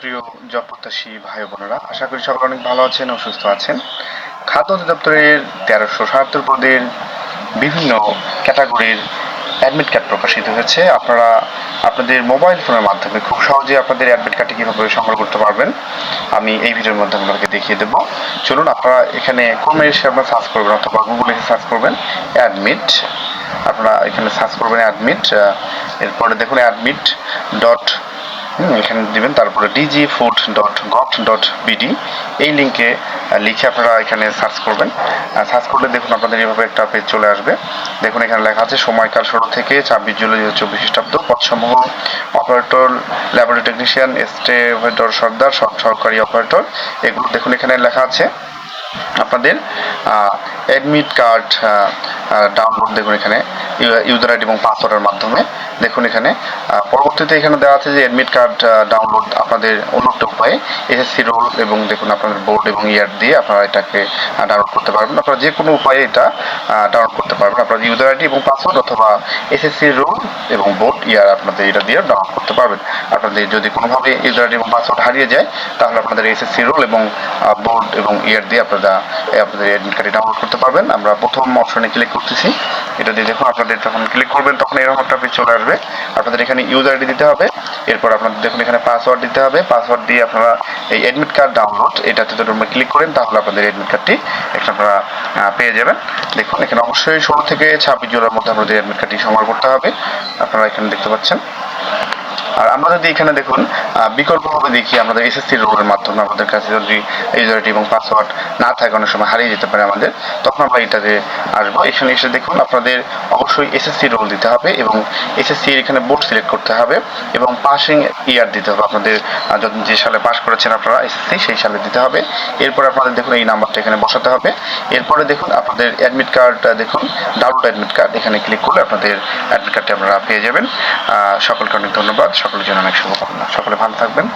প্রিয় জব প্রত্যাশী ভাই বোনেরা, আশা করি সকলে অনেক ভালো আছেন ও সুস্থ আছেন। খাদ্য অধিদপ্তরের 1377 পদের বিভিন্ন ক্যাটাগরির অ্যাডমিট কার্ড প্রকাশিত হয়েছে। আপনারা আপনাদের মোবাইল ফোনের মাধ্যমে খুব সহজে আপনাদের অ্যাডমিট কার্ডটি কীভাবে সংগ্রহ করতে পারবেন আমি এই ভিডিওর মাধ্যমে আপনাকে দেখিয়ে দেবো। চলুন, আপনারা এখানে ক্রোমে এসে আপনারা সার্চ করবেন অথবা গুগলে এসে সার্চ করবেন অ্যাডমিট। আপনারা এখানে সার্চ করবেন অ্যাডমিট, এরপরে দেখুন অ্যাডমিট ডট এখানে দিবেন, তারপরে dgfood.gov.bd এই লিঙ্কে লিখে আপনারা এখানে সার্চ করবেন। সার্চ করলে দেখুন আপনাদের এভাবে একটা পেজ চলে আসবে। দেখুন এখানে লেখা আছে সময়কাল শুরু থেকে 26 জুলাই 2024 খ্রিস্টাব্দ, পদসমূহ অপারেটর, ল্যাবরেটরি টেকনিশিয়ান, এস্টেভেটর সর্দার, সহকারী অপারেটর, এগুলো দেখুন এখানে লেখা আছে। আপনাদের অ্যাডমিট কার্ড ডাউনলোড দেখুন এখানে ইউজার আইডি এবং পাসওয়ার্ডের মাধ্যমে। দেখুন এখানে পরবর্তীতে এখানে দেওয়া আছে যে অ্যাডমিট কার্ড ডাউনলোড আপনাদের অন্য একটা উপায়ে এসএসসি রোল এবং দেখুন আপনাদের বোর্ড এবং ইয়ার দিয়ে আপনারা এটাকে ডাউনলোড করতে পারবেন। আপনারা যে কোনো উপায়ে এটা ডাউনলোড করতে পারবেন। আপনাদের ইউজার আইডি এবং পাসওয়ার্ড অথবা এসএসসি রোল এবং বোর্ড ইয়ার আপনাদের এটা দিয়ে ডাউনলোড করতে পারবেন। আপনাদের যদি কোনোভাবে ইউজার আইডি এবং পাসওয়ার্ড হারিয়ে যায় তাহলে আপনাদের এসএসসি রোল এবং বোর্ড এবং ইয়ার দিয়ে আপনাদের অ্যাডমিট কার্ডটি ডাউনলোড করতে পারবেন। আমরা প্রথম অপশনে ক্লিক করতেছি। এটা দিয়ে দেখুন আপনাদের যখন ক্লিক করবেন তখন এরকম একটা পেজ চলে আসবে। আপনাদের এখানে ইউজার আইডি দিতে হবে, এরপর আপনাদের দেখুন এখানে পাসওয়ার্ড দিতে হবে। পাসওয়ার্ড দিয়ে আপনারা এই অ্যাডমিট কার্ড ডাউনলোড এটাতে যদি আমরা ক্লিক করেন তাহলে আপনাদের অ্যাডমিট কার্ডটি একটা আপনারা পেয়ে যাবেন। দেখুন এখানে অবশ্যই 16 থেকে 26 জুলাইয়ের মধ্যে আপনাদের অ্যাডমিট কার্ডটি সংগ্রহ করতে হবে। আপনারা এখানে দেখতে পাচ্ছেন। আর আমরা যদি এখানে দেখুন বিকল্পভাবে দেখি আমাদের এসএসসি রোলের মাধ্যমে আমাদের কাছে যদি ইউজার আইডি এবং পাসওয়ার্ড না থাকে, অনেক সময় হারিয়ে যেতে পারে আমাদের, তখন আমরা এটাতে আসবো। এখানে এসে দেখুন আপনাদের অবশ্যই এসএসসি রোল দিতে হবে এবং এসএসসি এখানে বোর্ড সিলেক্ট করতে হবে এবং পাসিং ইয়ার দিতে হবে। আপনাদের যে সালে পাস করেছেন আপনারা এসএসসি সেই সালে দিতে হবে। এরপর আপনাদের দেখুন এই নাম্বারটা এখানে বসাতে হবে। এরপরে দেখুন আপনাদের অ্যাডমিট কার্ড দেখুন ডাউনলোড অ্যাডমিট কার্ড, এখানে ক্লিক করলে আপনাদের অ্যাডমিট কার্ডটি আপনারা পেয়ে যাবেন। সকলকে অনেক ধন্যবাদ। সকলের জন্য অনেক শুভকামনা। সকলে ভালো থাকবেন।